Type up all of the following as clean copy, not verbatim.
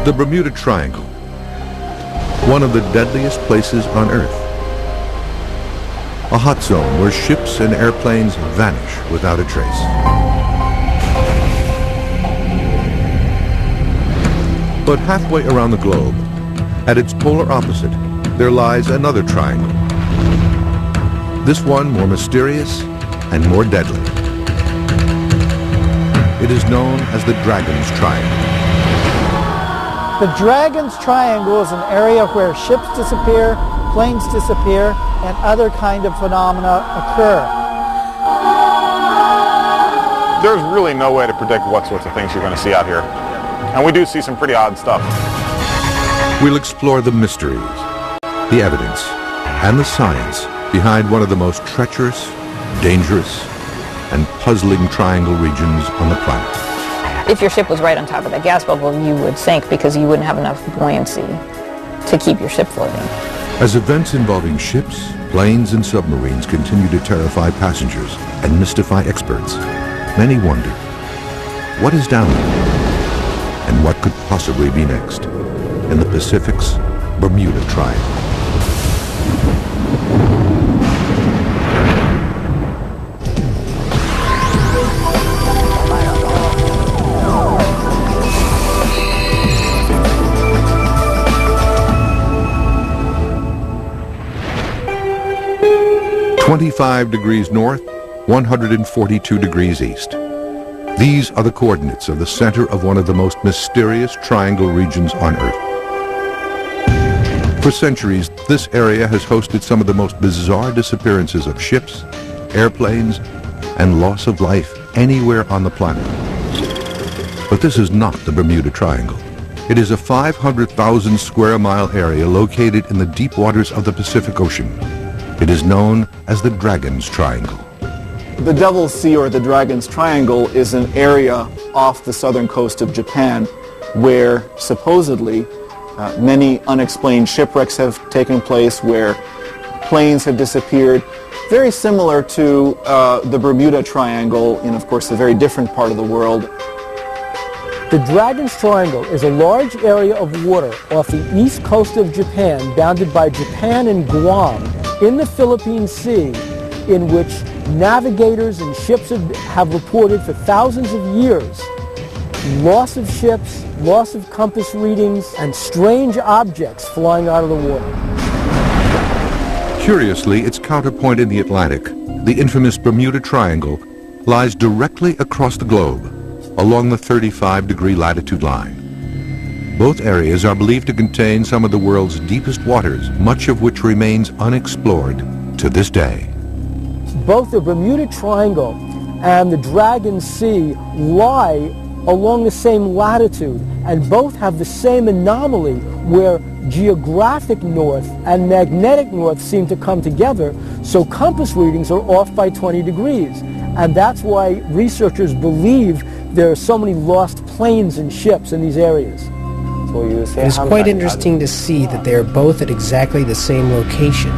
The Bermuda Triangle, one of the deadliest places on Earth. A hot zone where ships and airplanes vanish without a trace. But halfway around the globe, at its polar opposite, there lies another triangle. This one more mysterious and more deadly. It is known as the Dragon's Triangle. The Dragon's Triangle is an area where ships disappear, planes disappear, and other kind of phenomena occur. There's really no way to predict what sorts of things you're going to see out here. And we do see some pretty odd stuff. We'll explore the mysteries, the evidence, and the science behind one of the most treacherous, dangerous, and puzzling triangle regions on the planet. If your ship was right on top of that gas bubble, you would sink because you wouldn't have enough buoyancy to keep your ship floating. As events involving ships, planes, and submarines continue to terrify passengers and mystify experts, many wonder, what is down there? And what could possibly be next in the Pacific's Bermuda Triangle? "25 degrees north, 142 degrees east. These are the coordinates of the center of one of the most mysterious triangle regions on Earth. For centuries, this area has hosted some of the most bizarre disappearances of ships, airplanes, and loss of life anywhere on the planet. But this is not the Bermuda Triangle. It is a 500,000 square mile area located in the deep waters of the Pacific Ocean. It is known as the Dragon's Triangle. The Devil's Sea, or the Dragon's Triangle, is an area off the southern coast of Japan where supposedly many unexplained shipwrecks have taken place, where planes have disappeared, very similar to the Bermuda Triangle in, of course, a very different part of the world. The Dragon's Triangle is a large area of water off the east coast of Japan, bounded by Japan and Guam, in the Philippine Sea, in which navigators and ships have reported for thousands of years loss of ships, loss of compass readings, and strange objects flying out of the water. Curiously, its counterpoint in the Atlantic, the infamous Bermuda Triangle, lies directly across the globe, along the 35-degree latitude line. Both areas are believed to contain some of the world's deepest waters, much of which remains unexplored to this day. Both the Bermuda Triangle and the Dragon's Sea lie along the same latitude, and both have the same anomaly where geographic north and magnetic north seem to come together, so compass readings are off by 20 degrees. And that's why researchers believe there are so many lost planes and ships in these areas. It's quite interesting to see that they are both at exactly the same location.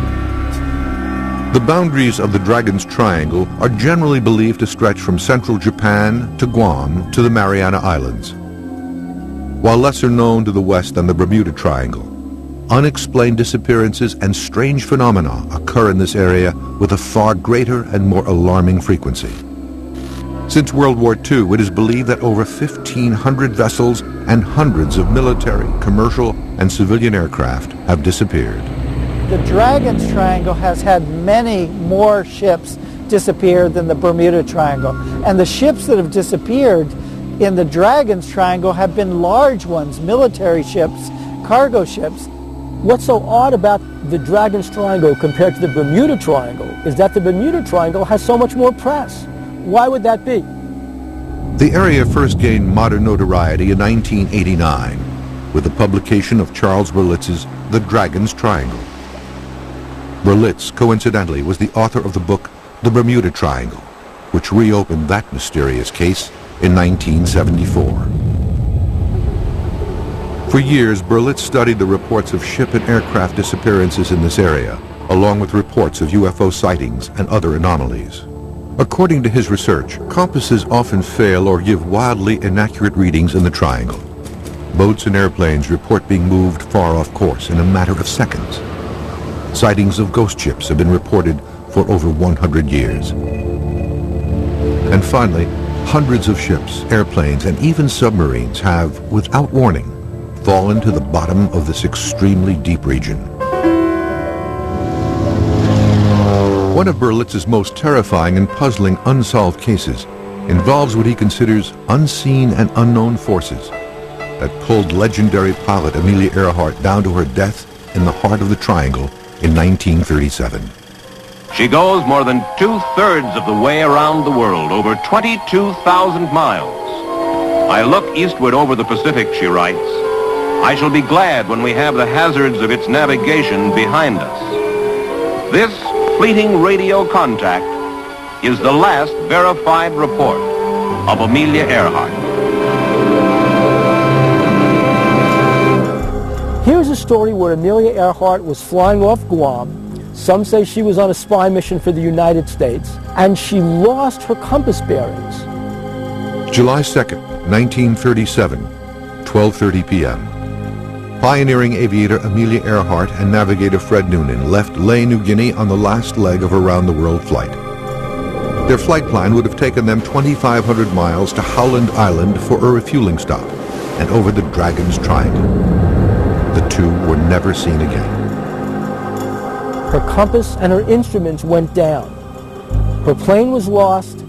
The boundaries of the Dragon's Triangle are generally believed to stretch from central Japan to Guam to the Mariana Islands. While lesser known to the west than the Bermuda Triangle, unexplained disappearances and strange phenomena occur in this area with a far greater and more alarming frequency. Since World War II, it is believed that over 1,500 vessels and hundreds of military, commercial, and civilian aircraft have disappeared. The Dragon's Triangle has had many more ships disappear than the Bermuda Triangle. And the ships that have disappeared in the Dragon's Triangle have been large ones, military ships, cargo ships. What's so odd about the Dragon's Triangle compared to the Bermuda Triangle is that the Bermuda Triangle has so much more press. Why would that be? The area first gained modern notoriety in 1989 with the publication of Charles Berlitz's The Dragon's Triangle. Berlitz, coincidentally, was the author of the book The Bermuda Triangle, which reopened that mysterious case in 1974. For years, Berlitz studied the reports of ship and aircraft disappearances in this area, along with reports of UFO sightings and other anomalies. According to his research, compasses often fail or give wildly inaccurate readings in the triangle. boats and airplanes report being moved far off course in a matter of seconds. Sightings of ghost ships have been reported for over 100 years. And finally, hundreds of ships, airplanes, and even submarines have, without warning, fallen to the bottom of this extremely deep region. One of Berlitz's most terrifying and puzzling unsolved cases involves what he considers unseen and unknown forces that pulled legendary pilot Amelia Earhart down to her death in the heart of the Triangle in 1937. She goes more than 2/3 of the way around the world, over 22,000 miles. I look eastward over the Pacific, she writes. I shall be glad when we have the hazards of its navigation behind us. This fleeting radio contact is the last verified report of Amelia Earhart. Here's a story where Amelia Earhart was flying off Guam. Some say she was on a spy mission for the United States, and she lost her compass bearings. July 2nd, 1937, 12:30 p.m. Pioneering aviator Amelia Earhart and navigator Fred Noonan left Lae, New Guinea on the last leg of a round-the-world flight. Their flight plan would have taken them 2,500 miles to Howland Island for a refueling stop and over the Dragon's Triangle. The two were never seen again. Her compass and her instruments went down. Her plane was lost.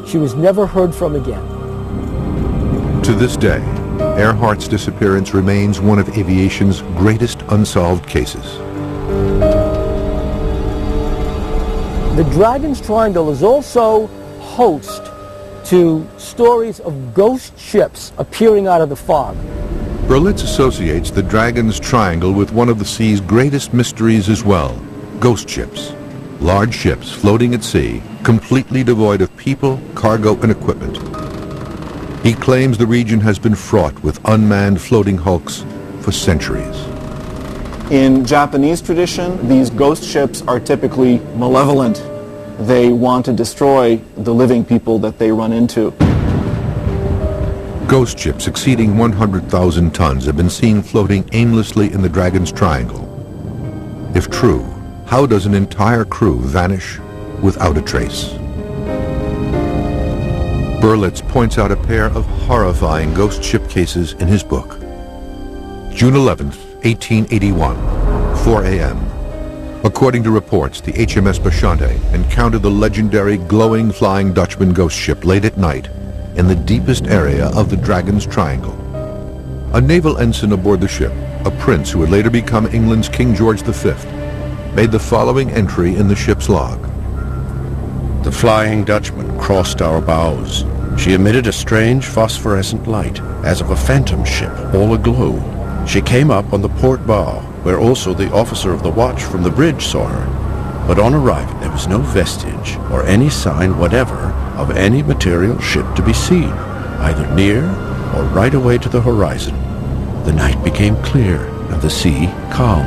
She was never heard from again. To this day, Earhart's disappearance remains one of aviation's greatest unsolved cases. The Dragon's Triangle is also host to stories of ghost ships appearing out of the fog. Berlitz associates the Dragon's Triangle with one of the sea's greatest mysteries as well, ghost ships. Large ships floating at sea, completely devoid of people, cargo, and equipment. He claims the region has been fraught with unmanned floating hulks for centuries. In Japanese tradition, these ghost ships are typically malevolent. They want to destroy the living people that they run into. Ghost ships exceeding 100,000 tons have been seen floating aimlessly in the Dragon's Triangle. If true, how does an entire crew vanish without a trace? Berlitz points out a pair of horrifying ghost ship cases in his book. June 11th, 1881, 4 a.m. According to reports, the HMS Bashante encountered the legendary glowing Flying Dutchman ghost ship late at night in the deepest area of the Dragon's Triangle. A naval ensign aboard the ship, a prince who would later become England's King George V, made the following entry in the ship's log. The Flying Dutchman crossed our bows. She emitted a strange phosphorescent light, as of a phantom ship, all aglow. She came up on the port bow, where also the officer of the watch from the bridge saw her. But on arriving, there was no vestige or any sign whatever of any material ship to be seen, either near or right away to the horizon. The night became clear and the sea calm.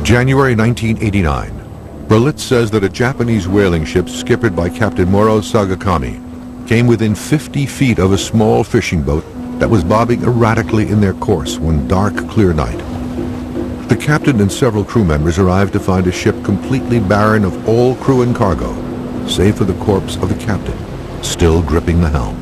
January 1989. Berlitz says that a Japanese whaling ship skippered by Captain Moro Sagakami came within 50 feet of a small fishing boat that was bobbing erratically in their course one dark, clear night. The captain and several crew members arrived to find a ship completely barren of all crew and cargo, save for the corpse of the captain, still gripping the helm.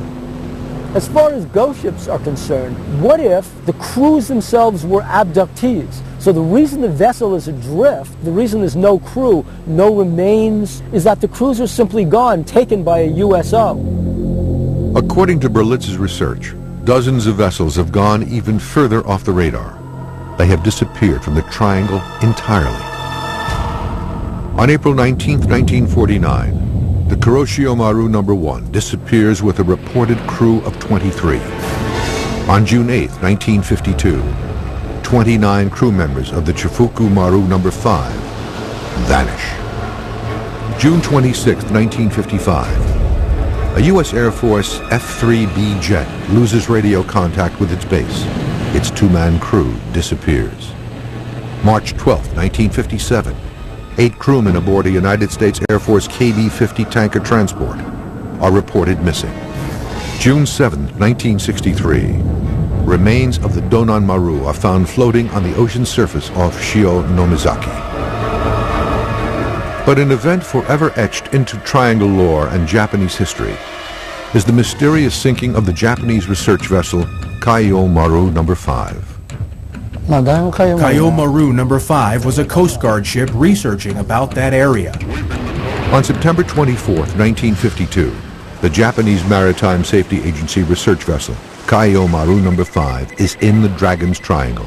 As far as ghost ships are concerned, what if the crews themselves were abductees? So the reason the vessel is adrift, the reason there's no crew, no remains, is that the crews are simply gone, taken by a USO. According to Berlitz's research, dozens of vessels have gone even further off the radar. They have disappeared from the Triangle entirely. On April 19, 1949, the Kuroshio Maru No. 1 disappears with a reported crew of 23. On June 8, 1952, 29 crew members of the Chifuku Maru No. 5 vanish. June 26, 1955, a U.S. Air Force F-3B jet loses radio contact with its base. Its two-man crew disappears. March 12, 1957, 8 crewmen aboard a United States Air Force KB-50 tanker transport are reported missing. June 7, 1963. Remains of the Donan Maru are found floating on the ocean surface off Shio Nomizaki. But an event forever etched into triangle lore and Japanese history is the mysterious sinking of the Japanese research vessel Kaiyo Maru No. 5. Kaiyo Maru No. 5 was a Coast Guard ship researching about that area. On September 24, 1952, the Japanese Maritime Safety Agency research vessel Kaiyo Maru No. 5 is in the Dragon's Triangle.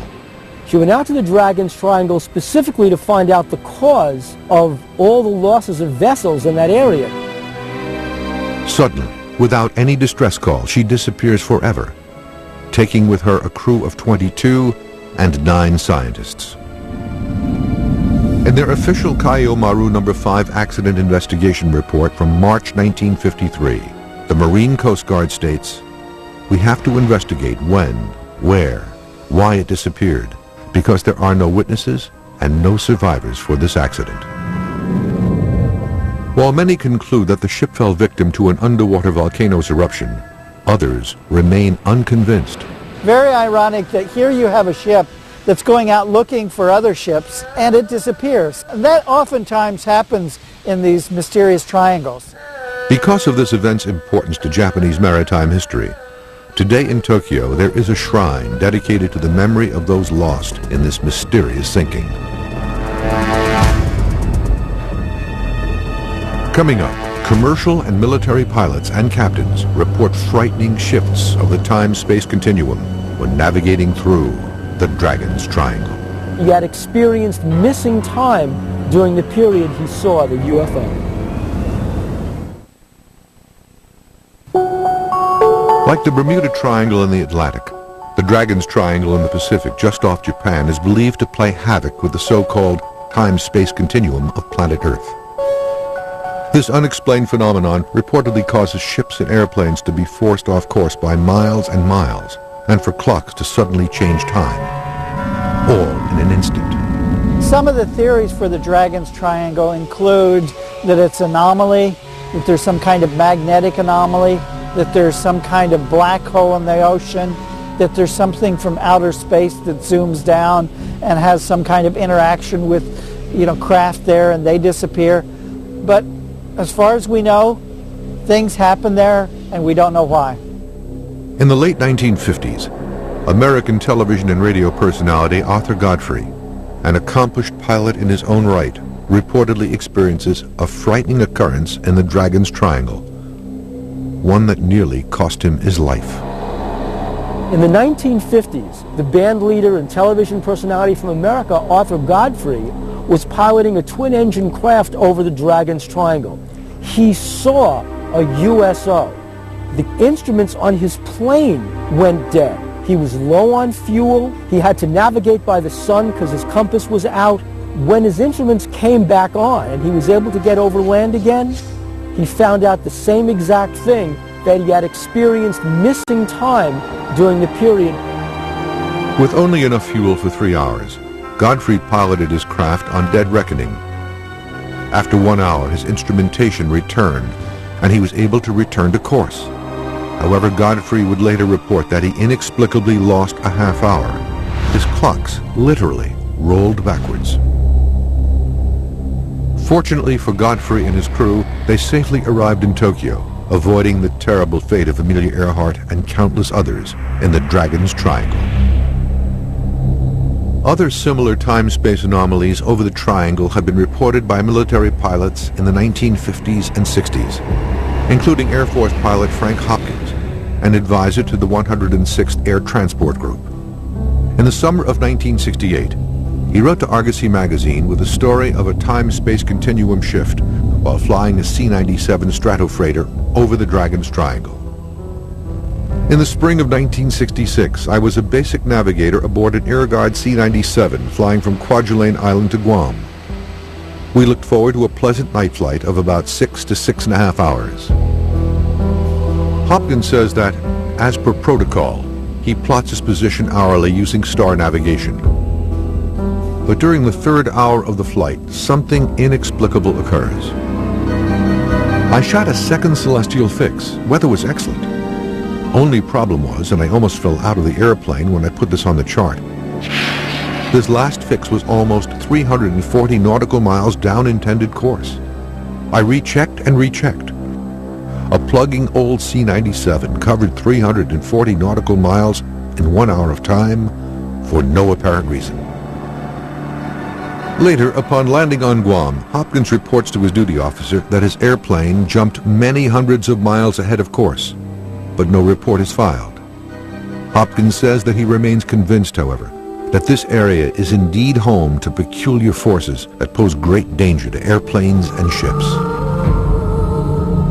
She went out to the Dragon's Triangle specifically to find out the cause of all the losses of vessels in that area. Suddenly, without any distress call, she disappears forever, taking with her a crew of 22 and 9 scientists. In their official Kaiyo Maru No. 5 accident investigation report from March 1953, the Marine Coast Guard states, "We have to investigate when, where, why it disappeared, because there are no witnesses and no survivors for this accident." While many conclude that the ship fell victim to an underwater volcano's eruption, others remain unconvinced. Very ironic that here you have a ship that's going out looking for other ships and it disappears. And that oftentimes happens in these mysterious triangles. Because of this event's importance to Japanese maritime history, today in Tokyo there is a shrine dedicated to the memory of those lost in this mysterious sinking. Coming up, commercial and military pilots and captains report frightening shifts of the time-space continuum when navigating through the Dragon's Triangle. He had experienced missing time during the period he saw the UFO. Like the Bermuda Triangle in the Atlantic, the Dragon's Triangle in the Pacific just off Japan is believed to play havoc with the so-called time-space continuum of planet Earth. This unexplained phenomenon reportedly causes ships and airplanes to be forced off course by miles and miles, and for clocks to suddenly change time, all in an instant. Some of the theories for the Dragon's Triangle include that it's an anomaly, that there's some kind of magnetic anomaly, that there's some kind of black hole in the ocean, that there's something from outer space that zooms down and has some kind of interaction with, craft there and they disappear. But as far as we know, things happen there and we don't know why. In the late 1950s, American television and radio personality Arthur Godfrey, an accomplished pilot in his own right, reportedly experiences a frightening occurrence in the Dragon's Triangle, one that nearly cost him his life. In the 1950s, the band leader and television personality from America, Arthur Godfrey, was piloting a twin-engine craft over the Dragon's Triangle. He saw a USO. The instruments on his plane went dead. He was low on fuel. He had to navigate by the sun because his compass was out. When his instruments came back on and he was able to get over land again, he found out the same exact thing, that he had experienced missing time during the period. With only enough fuel for 3 hours, Godfrey piloted his craft on dead reckoning. After 1 hour, his instrumentation returned, and he was able to return to course. However, Godfrey would later report that he inexplicably lost a half hour. His clocks literally rolled backwards. Fortunately for Godfrey and his crew, they safely arrived in Tokyo, avoiding the terrible fate of Amelia Earhart and countless others in the Dragon's Triangle. Other similar time-space anomalies over the Triangle have been reported by military pilots in the 1950s and 60s, including Air Force pilot Frank Hopkins, an advisor to the 106th Air Transport Group. In the summer of 1968, he wrote to Argosy magazine with a story of a time-space continuum shift while flying a C-97 Stratofreighter over the Dragon's Triangle. In the spring of 1966, I was a basic navigator aboard an Air Guard C-97 flying from Kwajalein Island to Guam. We looked forward to a pleasant night flight of about 6 to 6.5 hours. Hopkins says that, as per protocol, he plots his position hourly using star navigation. But during the 3rd hour of the flight, something inexplicable occurs. I shot a second celestial fix. Weather was excellent. Only problem was, and I almost fell out of the airplane when I put this on the chart, this last fix was almost 340 nautical miles down intended course. I rechecked and rechecked. A plugging old C-97 covered 340 nautical miles in 1 hour of time for no apparent reason. Later, upon landing on Guam, Hopkins reports to his duty officer that his airplane jumped many hundreds of miles ahead of course, but no report is filed. Hopkins says that he remains convinced, however, that this area is indeed home to peculiar forces that pose great danger to airplanes and ships.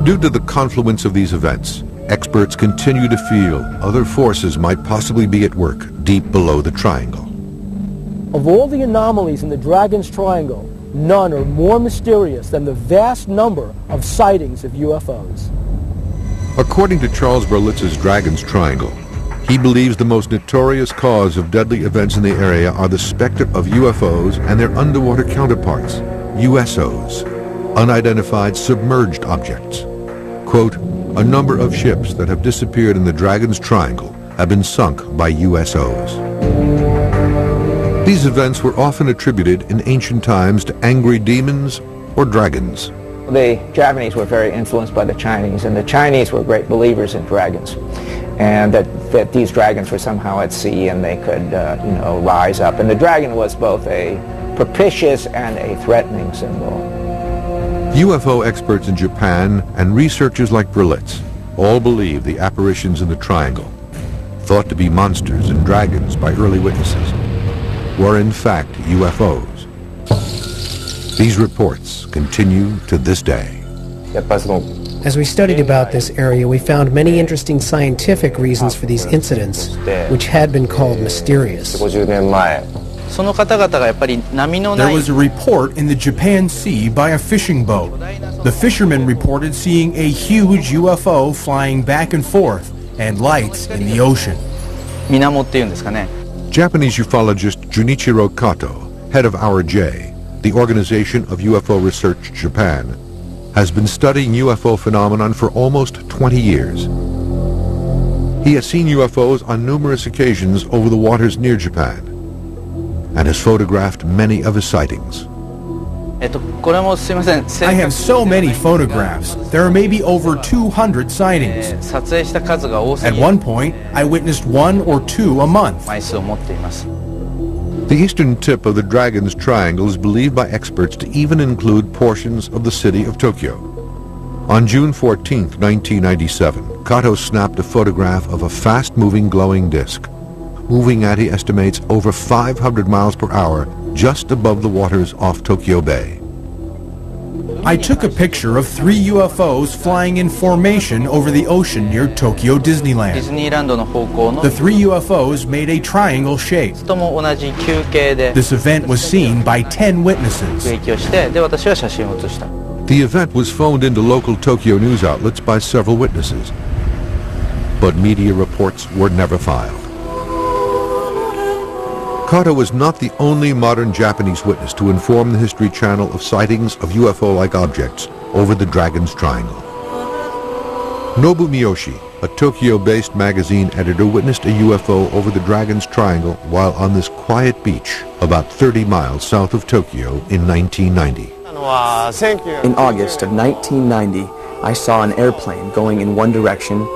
Due to the confluence of these events, experts continue to feel other forces might possibly be at work deep below the triangle. Of all the anomalies in the Dragon's Triangle, none are more mysterious than the vast number of sightings of UFOs. According to Charles Berlitz's Dragon's Triangle, he believes the most notorious cause of deadly events in the area are the specter of UFOs and their underwater counterparts, USOs, unidentified submerged objects. Quote, a number of ships that have disappeared in the Dragon's Triangle have been sunk by USOs. These events were often attributed in ancient times to angry demons or dragons. The Japanese were very influenced by the Chinese, and the Chinese were great believers in dragons, and that these dragons were somehow at sea and they could, rise up. And the dragon was both a propitious and a threatening symbol. UFO experts in Japan and researchers like Berlitz all believe the apparitions in the triangle, thought to be monsters and dragons by early witnesses, were in fact UFOs. These reports continue to this day. As we studied about this area, we found many interesting scientific reasons for these incidents, which had been called mysterious. There was a report in the Japan Sea by a fishing boat. The fishermen reported seeing a huge UFO flying back and forth and lights in the ocean. Japanese ufologist Junichiro Kato, head of Our J, the Organization of UFO Research Japan, has been studying UFO phenomenon for almost 20 years. He has seen UFOs on numerous occasions over the waters near Japan and has photographed many of his sightings. I have so many photographs. There are maybe over 200 sightings. At one point, I witnessed 1 or 2 a month. The eastern tip of the Dragon's Triangle is believed by experts to even include portions of the city of Tokyo. On June 14, 1997, Kato snapped a photograph of a fast-moving glowing disk, moving at, he estimates, over 500 miles per hour just above the waters off Tokyo Bay. I took a picture of 3 UFOs flying in formation over the ocean near Tokyo Disneyland. The 3 UFOs made a triangle shape. This event was seen by 10 witnesses. The event was phoned into local Tokyo news outlets by several witnesses, but media reports were never filed. Kato was not the only modern Japanese witness to inform the History Channel of sightings of UFO-like objects over the Dragon's Triangle. Nobu Miyoshi, a Tokyo-based magazine editor, witnessed a UFO over the Dragon's Triangle while on this quiet beach about 30 miles south of Tokyo in 1990. In August of 1990, I saw an airplane going in one direction,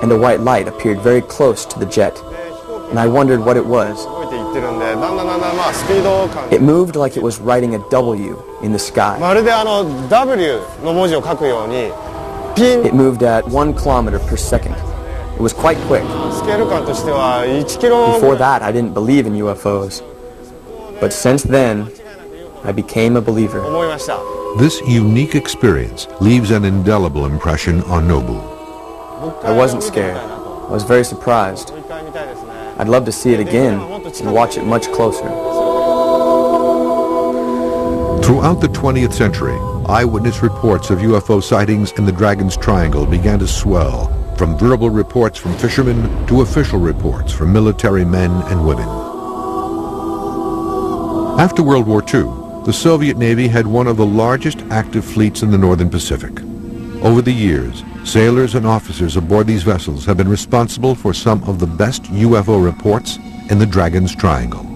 and a white light appeared very close to the jet, and I wondered what it was. It moved like it was writing a W in the sky. It moved at 1 kilometer per second. It was quite quick. Before that, I didn't believe in UFOs. But since then, I became a believer. This unique experience leaves an indelible impression on Nobu. I wasn't scared. I was very surprised. I'd love to see it again and watch it much closer. Throughout the 20th century, eyewitness reports of UFO sightings in the Dragon's Triangle began to swell, from verbal reports from fishermen to official reports from military men and women. After World War II, the Soviet Navy had one of the largest active fleets in the Northern Pacific. Over the years, Sailors and officers aboard these vessels have been responsible for some of the best UFO reports in the Dragon's Triangle.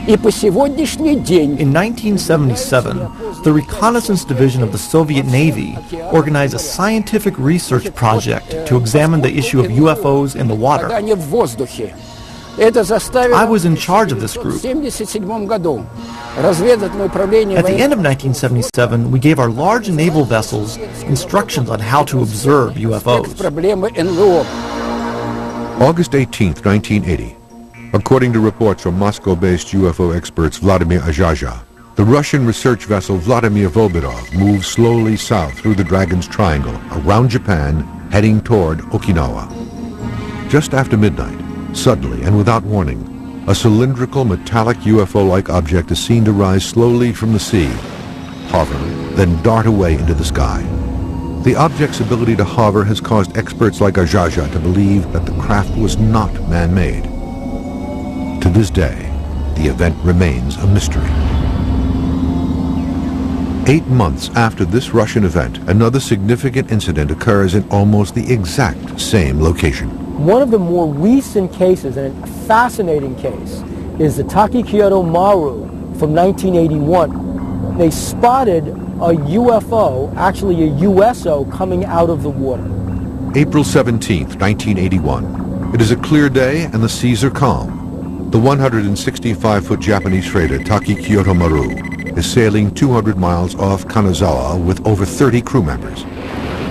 In 1977, the Reconnaissance Division of the Soviet Navy organized a scientific research project to examine the issue of UFOs in the water. I was in charge of this group. At the end of 1977, we gave our large naval vessels instructions on how to observe UFOs. August 18, 1980. According to reports from Moscow-based UFO experts Vladimir Azhaja, the Russian research vessel Vladimir Volbedov moved slowly south through the Dragon's Triangle, around Japan, heading toward Okinawa. Just after midnight, suddenly and without warning, a cylindrical metallic UFO-like object is seen to rise slowly from the sea, hover, then dart away into the sky. The object's ability to hover has caused experts like Azhaja to believe that the craft was not man-made. To this day, the event remains a mystery. 8 months after this Russian event, another significant incident occurs in almost the exact same location. One of the more recent cases, and a fascinating case, is the Taki-Kyoto Maru from 1981. They spotted a UFO, actually a USO, coming out of the water. April 17th, 1981. It is a clear day and the seas are calm. The 165-foot Japanese freighter Taki-Kyoto Maru is sailing 200 miles off Kanazawa with over 30 crew members.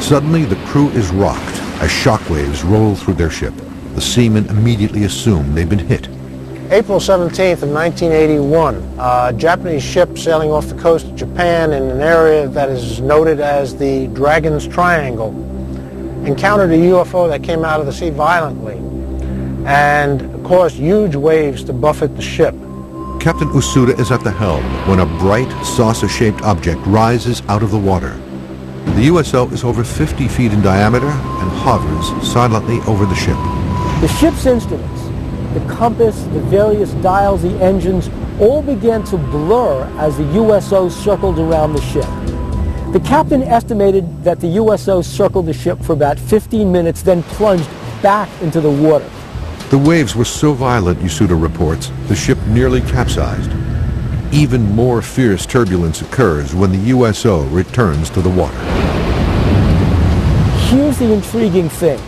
Suddenly, the crew is rocked as shockwaves roll through their ship. The seamen immediately assume they've been hit. April 17th of 1981, a Japanese ship sailing off the coast of Japan in an area that is noted as the Dragon's Triangle encountered a UFO that came out of the sea violently and caused huge waves to buffet the ship. Captain Usuda is at the helm when a bright, saucer-shaped object rises out of the water. The USO is over 50 feet in diameter and hovers silently over the ship. The ship's instruments, the compass, the various dials, the engines, all began to blur as the USO circled around the ship. The captain estimated that the USO circled the ship for about 15 minutes, then plunged back into the water. The waves were so violent, Usuda reports, the ship nearly capsized. Even more fierce turbulence occurs when the USO returns to the water. Here's the intriguing thing.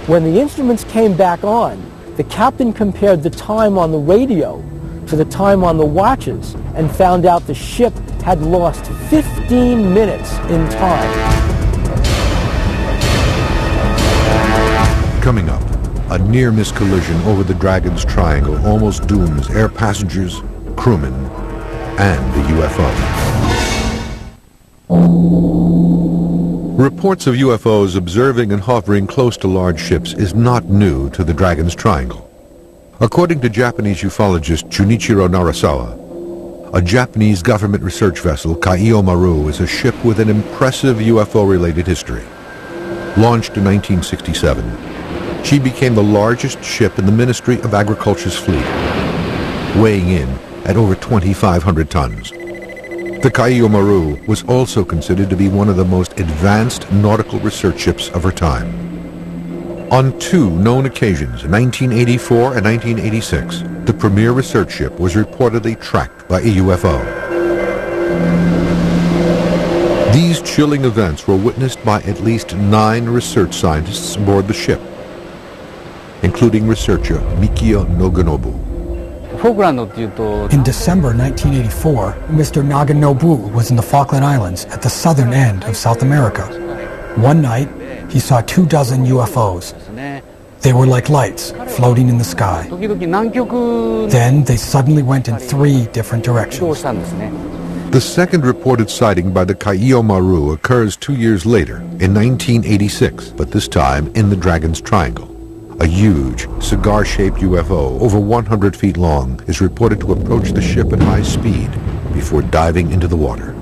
When the instruments came back on, the captain compared the time on the radio to the time on the watches and found out the ship had lost 15 minutes in time. Coming up, a near-miss collision over the Dragon's Triangle almost dooms air passengers, crewmen, and the UFO. Reports of UFOs observing and hovering close to large ships is not new to the Dragon's Triangle. According to Japanese ufologist Junichiro Narasawa, a Japanese government research vessel, Kaiyo Maru, is a ship with an impressive UFO-related history. Launched in 1967, she became the largest ship in the Ministry of Agriculture's fleet, weighing in at over 2,500 tons. The Kaiyo Maru was also considered to be one of the most advanced nautical research ships of her time. On 2 known occasions, 1984 and 1986, the premier research ship was reportedly tracked by a UFO. These chilling events were witnessed by at least 9 research scientists aboard the ship, including researcher Mikio Naganobu. In December 1984, Mr. Naganobu was in the Falkland Islands at the southern end of South America. One night, he saw 24 UFOs. They were like lights floating in the sky. Then they suddenly went in 3 different directions. The second reported sighting by the Kaiyo Maru occurs 2 years later, in 1986, but this time in the Dragon's Triangle. A huge, cigar-shaped UFO, over 100 feet long, is reported to approach the ship at high speed before diving into the water.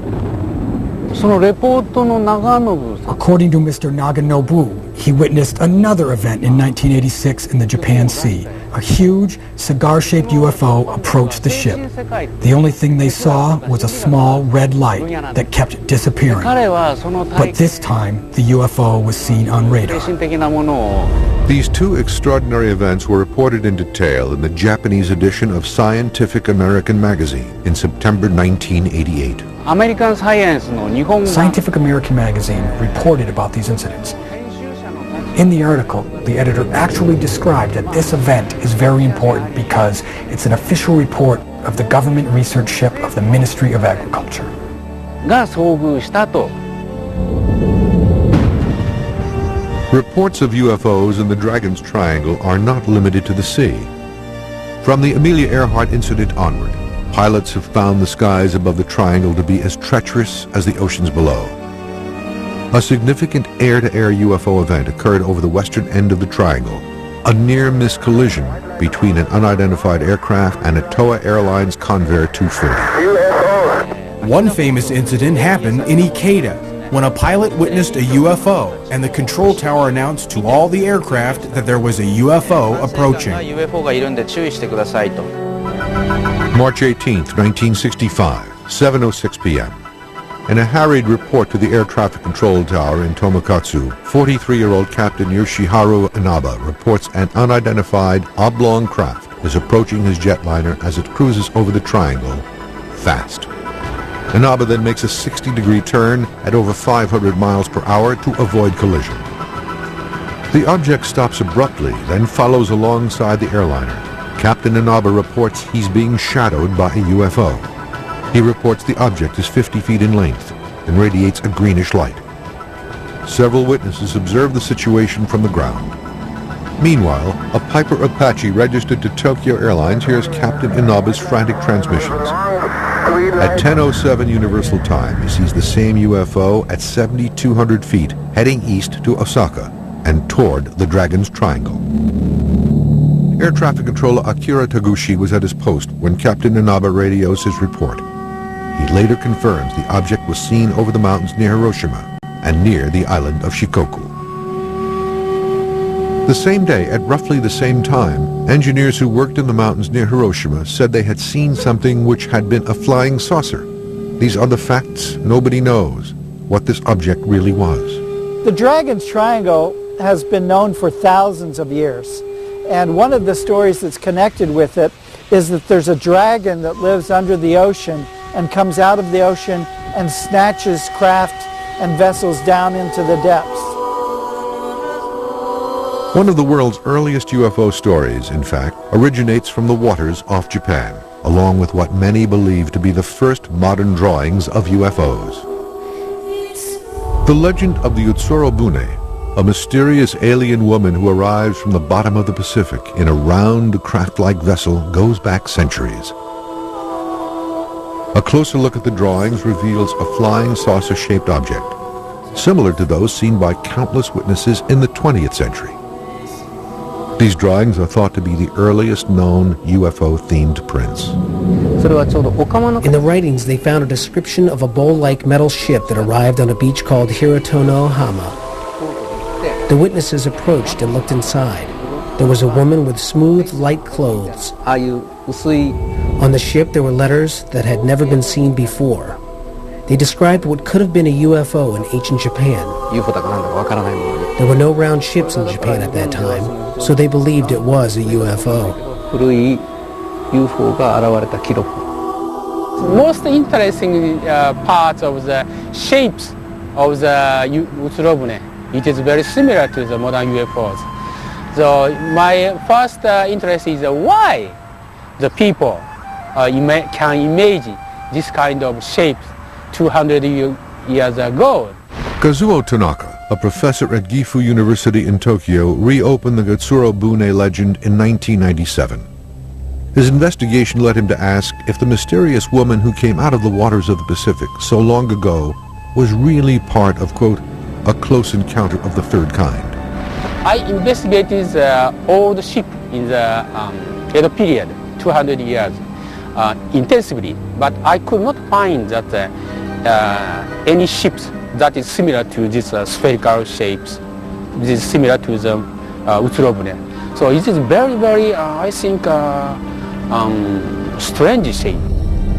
According to Mr. Naganobu, he witnessed another event in 1986 in the Japan Sea. A huge, cigar-shaped UFO approached the ship. The only thing they saw was a small red light that kept disappearing. But this time, the UFO was seen on radar. These two extraordinary events were reported in detail in the Japanese edition of Scientific American magazine in September 1988. Scientific American magazine reported about these incidents. In the article, the editor actually described that this event is very important because it's an official report of the government research ship of the Ministry of Agriculture. Reports of UFOs in the Dragon's Triangle are not limited to the sea. From the Amelia Earhart incident onward, pilots have found the skies above the triangle to be as treacherous as the oceans below. A significant air-to-air UFO event occurred over the western end of the triangle, a near-miss collision between an unidentified aircraft and a Toa Airlines Convair 240. One famous incident happened in Ikeda, when a pilot witnessed a UFO and the control tower announced to all the aircraft that there was a UFO approaching. March 18th, 1965, 7:06 p.m. In a harried report to the air traffic control tower in Tomakatsu, 43-year-old Captain Yoshiharu Inaba reports an unidentified oblong craft is approaching his jetliner as it cruises over the triangle, fast. Inaba then makes a 60-degree turn at over 500 miles per hour to avoid collision. The object stops abruptly, then follows alongside the airliner. Captain Inaba reports he's being shadowed by a UFO. He reports the object is 50 feet in length and radiates a greenish light. Several witnesses observe the situation from the ground. Meanwhile, a Piper Apache registered to Tokyo Airlines hears Captain Inaba's frantic transmissions. At 10:07 Universal Time, he sees the same UFO at 7,200 feet heading east to Osaka and toward the Dragon's Triangle. Air traffic controller Akira Taguchi was at his post when Captain Inaba radios his report. He later confirms the object was seen over the mountains near Hiroshima and near the island of Shikoku. The same day, at roughly the same time, engineers who worked in the mountains near Hiroshima said they had seen something which had been a flying saucer. These are the facts. Nobody knows what this object really was. The Dragon's Triangle has been known for thousands of years. And one of the stories that's connected with it is that there's a dragon that lives under the ocean and comes out of the ocean and snatches craft and vessels down into the depths. One of the world's earliest UFO stories, in fact, originates from the waters off Japan, along with what many believe to be the first modern drawings of UFOs. The legend of the Utsuro Bune, a mysterious alien woman who arrives from the bottom of the Pacific in a round, craft-like vessel, goes back centuries. A closer look at the drawings reveals a flying saucer-shaped object, similar to those seen by countless witnesses in the 20th century. These drawings are thought to be the earliest known UFO-themed prints. In the writings, they found a description of a bowl-like metal ship that arrived on a beach called Hiratono-hama. The witnesses approached and looked inside. There was a woman with smooth, light clothes. On the ship, there were letters that had never been seen before. They described what could have been a UFO in ancient Japan. There were no round ships in Japan at that time, so they believed it was a UFO. Most interesting part of the shapes of the Utsuro Bune, it is very similar to the modern UFOs. So my first interest is why the people can imagine this kind of shapes 200 years ago. Kazuo Tanaka, a professor at Gifu University in Tokyo, reopened the Utsuro Bune legend in 1997. His investigation led him to ask if the mysterious woman who came out of the waters of the Pacific so long ago was really part of, quote, a close encounter of the third kind. I investigated all the ships in the Edo period, 200 years, intensively, but I could not find that any ships that is similar to these spherical shapes. which is similar to the Utsurobune. So it is very, very, I think, strange shape.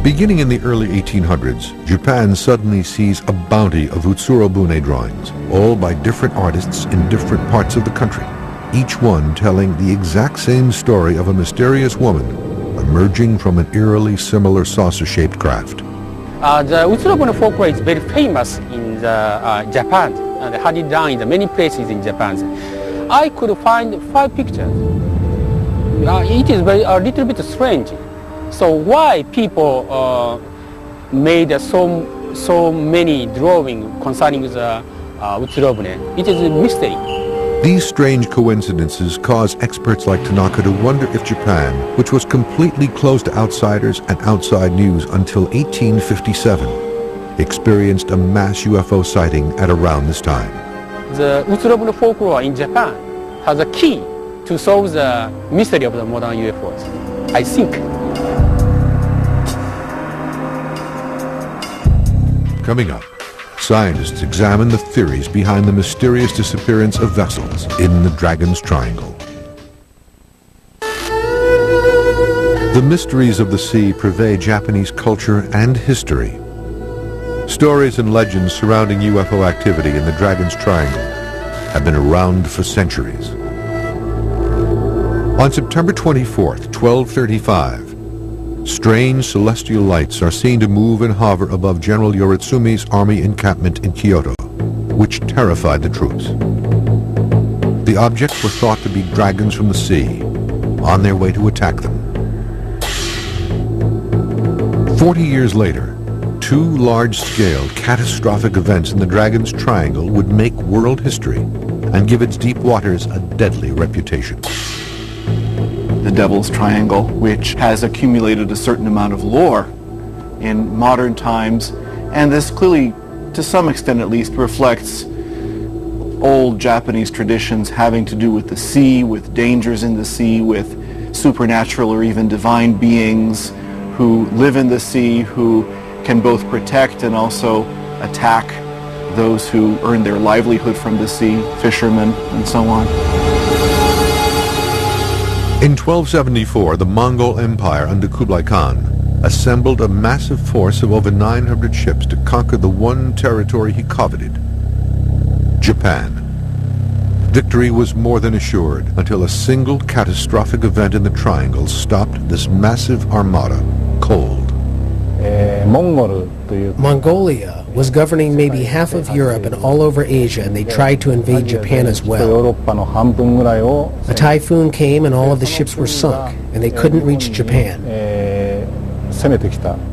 Beginning in the early 1800s, Japan suddenly sees a bounty of Utsurobune drawings, all by different artists in different parts of the country, each one telling the exact same story of a mysterious woman emerging from an eerily similar saucer-shaped craft. The Utsurobune folklore is very famous in Japan, and had it done in many places in Japan. I could find 5 pictures. It is very, a little bit strange. So why people made so many drawings concerning the Utsurobune? It is a mystery. These strange coincidences cause experts like Tanaka to wonder if Japan, which was completely closed to outsiders and outside news until 1857, experienced a mass UFO sighting at around this time. The Utsurobune folklore in Japan has a key to solve the mystery of the modern UFOs, I think. Coming up, scientists examine the theories behind the mysterious disappearance of vessels in the Dragon's Triangle. The mysteries of the sea pervade Japanese culture and history. Stories and legends surrounding UFO activity in the Dragon's Triangle have been around for centuries. On September 24th, 1235, strange celestial lights are seen to move and hover above General Yoritsumi's army encampment in Kyoto, which terrified the troops. The objects were thought to be dragons from the sea, on their way to attack them. 40 years later, 2 large-scale catastrophic events in the Dragon's Triangle would make world history and give its deep waters a deadly reputation. The Devil's Triangle, which has accumulated a certain amount of lore in modern times, and this clearly, to some extent at least, reflects old Japanese traditions having to do with the sea, with dangers in the sea, with supernatural or even divine beings who live in the sea, who can both protect and also attack those who earn their livelihood from the sea, fishermen and so on. In 1274, the Mongol Empire under Kublai Khan assembled a massive force of over 900 ships to conquer the one territory he coveted, Japan. Victory was more than assured until a single catastrophic event in the Triangle stopped this massive armada cold. Mongolia was governing maybe half of Europe and all over Asia, and they tried to invade Japan as well. A typhoon came and all of the ships were sunk, and they couldn't reach Japan.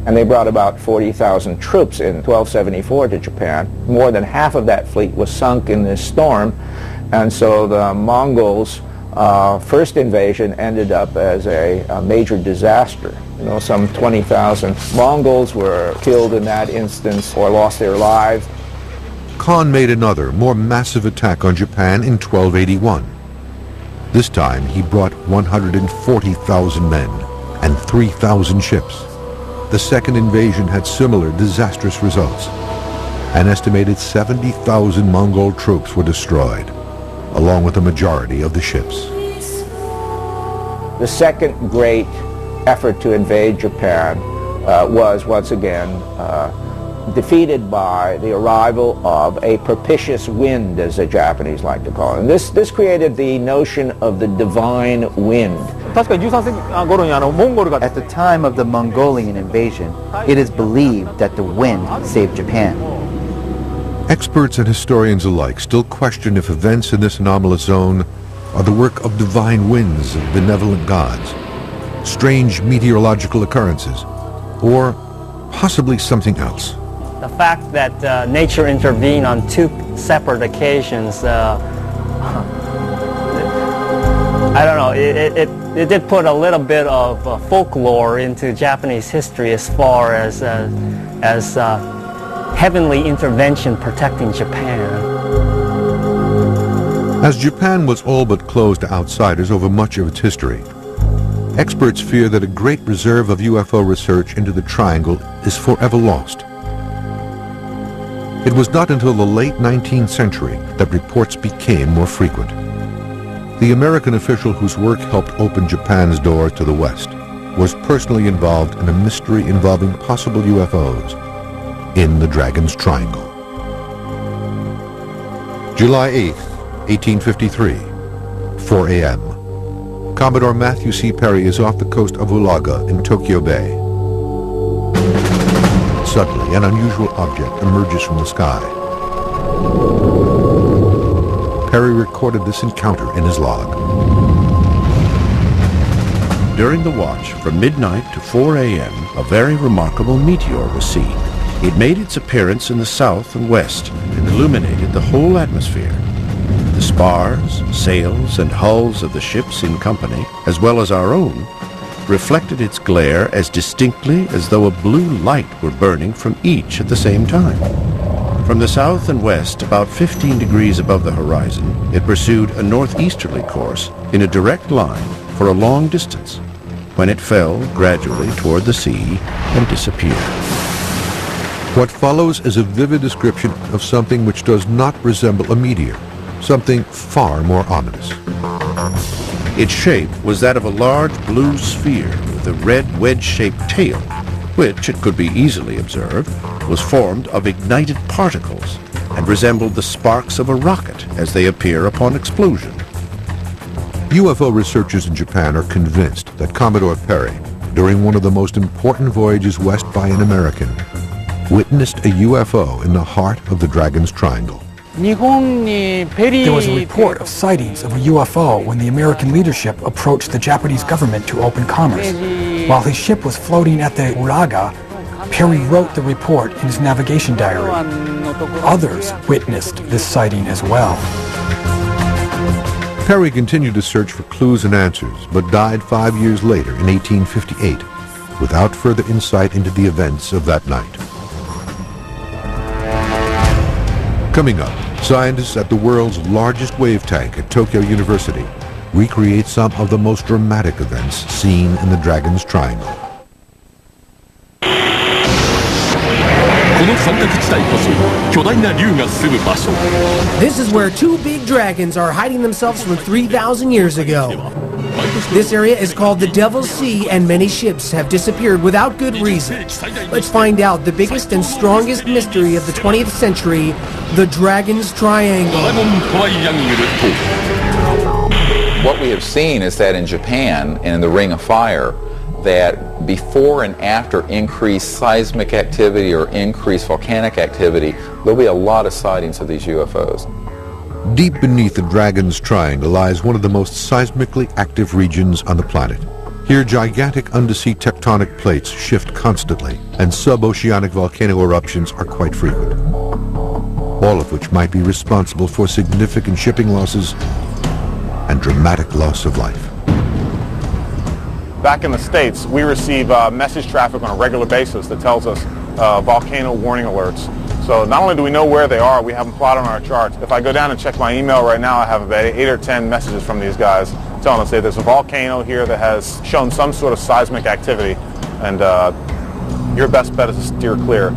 And they brought about 40,000 troops in 1274 to Japan. More than half of that fleet was sunk in this storm, and so the Mongols' first invasion ended up as a major disaster. You know, some 20,000 Mongols were killed in that instance or lost their lives. Khan made another, more massive attack on Japan in 1281. This time he brought 140,000 men and 3,000 ships. The second invasion had similar disastrous results. An estimated 70,000 Mongol troops were destroyed, along with the majority of the ships. The second great effort to invade Japan was once again defeated by the arrival of a propitious wind, as the Japanese like to call it. And this created the notion of the divine wind. At the time of the Mongolian invasion, it is believed that the wind saved Japan. Experts and historians alike still question if events in this anomalous zone are the work of divine winds of benevolent gods, strange meteorological occurrences, or possibly something else. The fact that nature intervened on 2 separate occasions, I don't know, it did put a little bit of folklore into Japanese history as far as heavenly intervention protecting Japan. As Japan was all but closed to outsiders over much of its history, experts fear that a great reserve of UFO research into the Triangle is forever lost. It was not until the late 19th century that reports became more frequent. The American official whose work helped open Japan's door to the West was personally involved in a mystery involving possible UFOs in the Dragon's Triangle. July 8, 1853, 4 a.m. Commodore Matthew C. Perry is off the coast of Ulaga in Tokyo Bay. Suddenly, an unusual object emerges from the sky. Perry recorded this encounter in his log. During the watch from midnight to 4 a.m., a very remarkable meteor was seen. It made its appearance in the south and west and illuminated the whole atmosphere. The spars, sails, and hulls of the ships in company, as well as our own, reflected its glare as distinctly as though a blue light were burning from each at the same time. From the south and west, about 15 degrees above the horizon, it pursued a northeasterly course in a direct line for a long distance, when it fell gradually toward the sea and disappeared. What follows is a vivid description of something which does not resemble a meteor, something far more ominous. Its shape was that of a large blue sphere with a red wedge-shaped tail, which, it could be easily observed, was formed of ignited particles and resembled the sparks of a rocket as they appear upon explosion. UFO researchers in Japan are convinced that Commodore Perry, during one of the most important voyages west by an American, witnessed a UFO in the heart of the Dragon's Triangle. There was a report of sightings of a UFO when the American leadership approached the Japanese government to open commerce. While his ship was floating at the Uraga, Perry wrote the report in his navigation diary. Others witnessed this sighting as well. Perry continued to search for clues and answers, but died 5 years later in 1858, without further insight into the events of that night. Coming up, scientists at the world's largest wave tank at Tokyo University recreate some of the most dramatic events seen in the Dragon's Triangle. This is where two big dragons are hiding themselves from 3,000 years ago. This area is called the Devil's Sea, and many ships have disappeared without good reason. Let's find out the biggest and strongest mystery of the 20th century, the Dragon's Triangle. What we have seen is that in Japan and in the Ring of Fire, that before and after increased seismic activity or increased volcanic activity, there'll be a lot of sightings of these UFOs. Deep beneath the Dragon's Triangle lies one of the most seismically active regions on the planet. Here, gigantic undersea tectonic plates shift constantly, and suboceanic volcano eruptions are quite frequent, all of which might be responsible for significant shipping losses and dramatic loss of life. Back in the States, we receive message traffic on a regular basis that tells us volcano warning alerts. So not only do we know where they are, we have them plotted on our charts. If I go down and check my email right now, I have about 8 or 10 messages from these guys telling us that there's a volcano here that has shown some sort of seismic activity, and your best bet is to steer clear.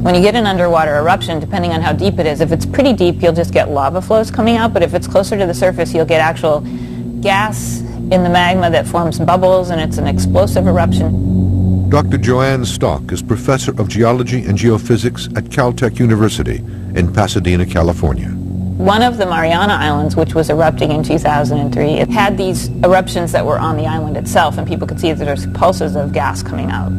When you get an underwater eruption, depending on how deep it is, if it's pretty deep, you'll just get lava flows coming out, but if it's closer to the surface, you'll get actual gas in the magma that forms bubbles, and it's an explosive eruption. Dr. Joanne Stock is professor of geology and geophysics at Caltech University in Pasadena, California. One of the Mariana Islands, which was erupting in 2003, it had these eruptions that were on the island itself, and people could see that there's pulses of gas coming out.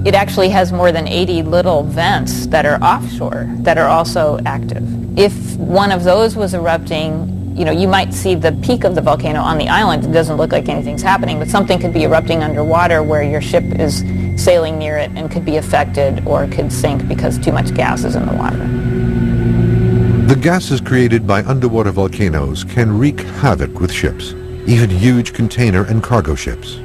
It actually has more than 80 little vents that are offshore that are also active. If one of those was erupting, you know, you might see the peak of the volcano on the island. It doesn't look like anything's happening, but something could be erupting underwater where your ship is sailing near it and could be affected or could sink because too much gas is in the water. The gases created by underwater volcanoes can wreak havoc with ships, even huge container and cargo ships.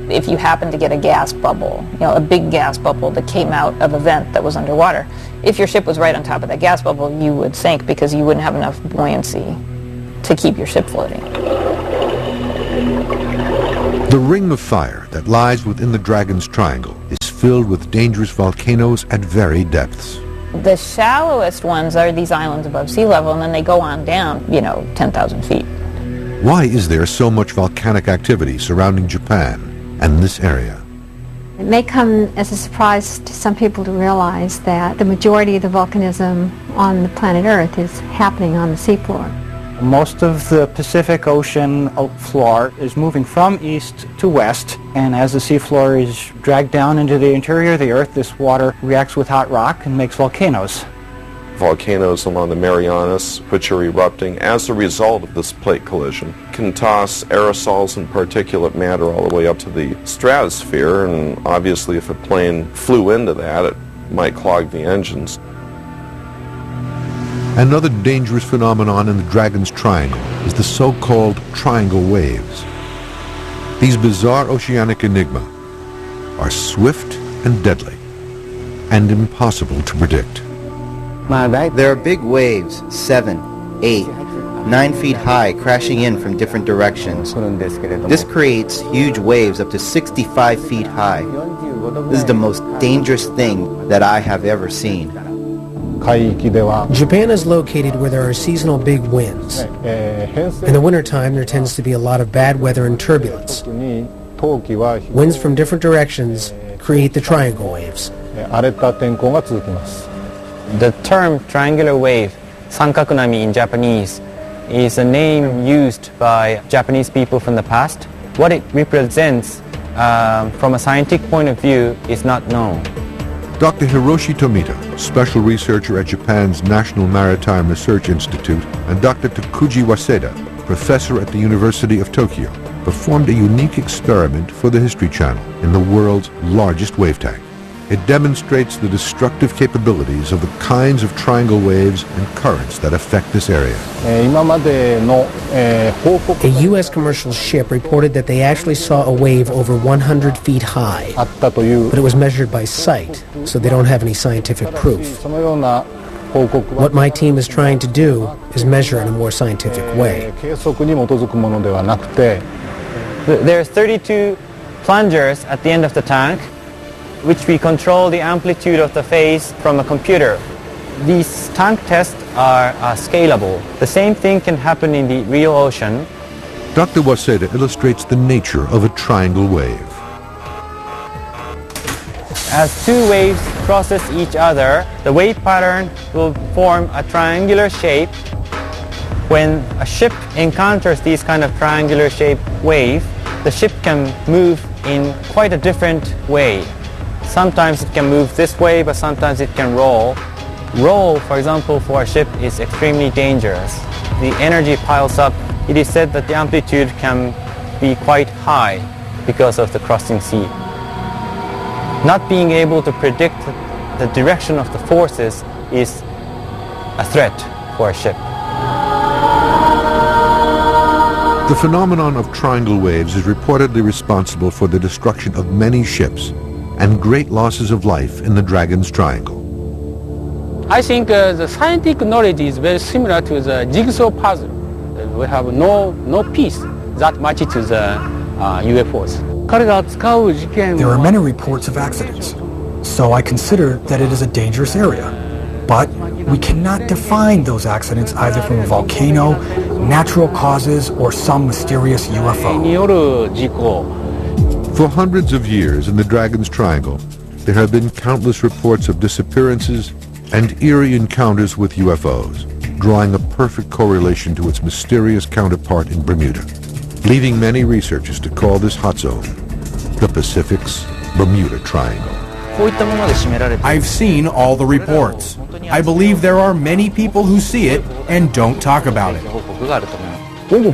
If you happen to get a gas bubble, you know, a big gas bubble that came out of a vent that was underwater, if your ship was right on top of that gas bubble, you would sink because you wouldn't have enough buoyancy to keep your ship floating. The Ring of Fire that lies within the Dragon's Triangle is filled with dangerous volcanoes at varied depths. The shallowest ones are these islands above sea level, and then they go on down, 10,000 feet. Why is there so much volcanic activity surrounding Japan and this area? It may come as a surprise to some people to realize that the majority of the volcanism on the planet Earth is happening on the seafloor. Most of the Pacific Ocean floor is moving from east to west, and as the seafloor is dragged down into the interior of the Earth, this water reacts with hot rock and makes volcanoes. Volcanoes along the Marianas, which are erupting as a result of this plate collision, can toss aerosols and particulate matter all the way up to the stratosphere, and obviously if a plane flew into that, it might clog the engines. Another dangerous phenomenon in the Dragon's Triangle is the so-called triangle waves. These bizarre oceanic enigma are swift and deadly and impossible to predict. There are big waves, 7, 8, 9 feet high, crashing in from different directions. This creates huge waves up to 65 feet high. This is the most dangerous thing that I have ever seen. Japan is located where there are seasonal big winds. In the wintertime, there tends to be a lot of bad weather and turbulence. Winds from different directions create the triangle waves. The term triangular wave, sankakunami in Japanese, is a name used by Japanese people from the past. What it represents from a scientific point of view is not known. Dr. Hiroshi Tomita, special researcher at Japan's National Maritime Research Institute, and Dr. Takuji Waseda, professor at the University of Tokyo, performed a unique experiment for the History Channel in the world's largest wave tank. It demonstrates the destructive capabilities of the kinds of triangle waves and currents that affect this area. A U.S. commercial ship reported that they actually saw a wave over 100 feet high, but it was measured by sight, so they don't have any scientific proof. What my team is trying to do is measure in a more scientific way. There are 32 plungers at the end of the tank, which we control the amplitude of the phase from a computer. These tank tests are scalable. The same thing can happen in the real ocean. Dr. Waseda illustrates the nature of a triangle wave. As two waves crosses each other, the wave pattern will form a triangular shape. When a ship encounters these kind of triangular shaped wave, the ship can move in quite a different way. Sometimes it can move this way, but sometimes it can roll. Roll, for example, for a ship is extremely dangerous. The energy piles up. It is said that the amplitude can be quite high because of the crossing sea. Not being able to predict the direction of the forces is a threat for a ship. The phenomenon of triangle waves is reportedly responsible for the destruction of many ships and great losses of life in the Dragon's Triangle. I think the scientific knowledge is very similar to the jigsaw puzzle. We have no piece that matches to the UFOs. There are many reports of accidents, so I consider that it is a dangerous area. But we cannot define those accidents either from a volcano, natural causes, or some mysterious UFO. For hundreds of years in the Dragon's Triangle, there have been countless reports of disappearances and eerie encounters with UFOs, drawing a perfect correlation to its mysterious counterpart in Bermuda, leading many researchers to call this hot zone the Pacific's Bermuda Triangle. I've seen all the reports. I believe there are many people who see it and don't talk about it.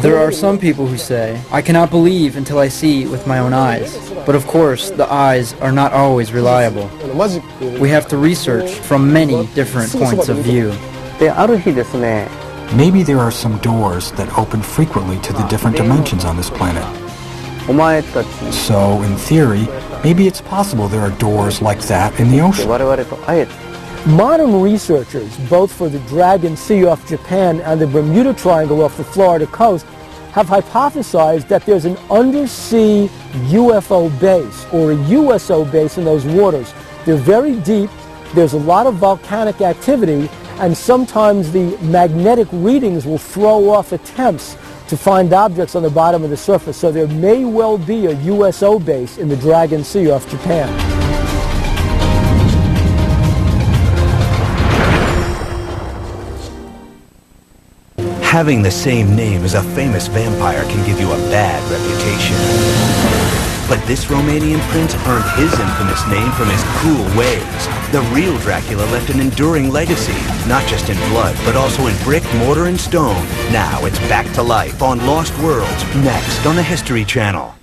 There are some people who say, I cannot believe until I see with my own eyes. But of course, the eyes are not always reliable. We have to research from many different points of view. Maybe there are some doors that open frequently to the different dimensions on this planet. So, in theory, maybe it's possible there are doors like that in the ocean. Modern researchers, both for the Dragon Sea off Japan and the Bermuda Triangle off the Florida coast, have hypothesized that there's an undersea UFO base or a USO base in those waters. They're very deep, there's a lot of volcanic activity, and sometimes the magnetic readings will throw off attempts to find objects on the bottom of the surface. So there may well be a USO base in the Dragon Sea off Japan. Having the same name as a famous vampire can give you a bad reputation. But this Romanian prince earned his infamous name from his cool ways. The real Dracula left an enduring legacy, not just in blood, but also in brick, mortar, and stone. Now it's back to life on Lost Worlds, next on the History Channel.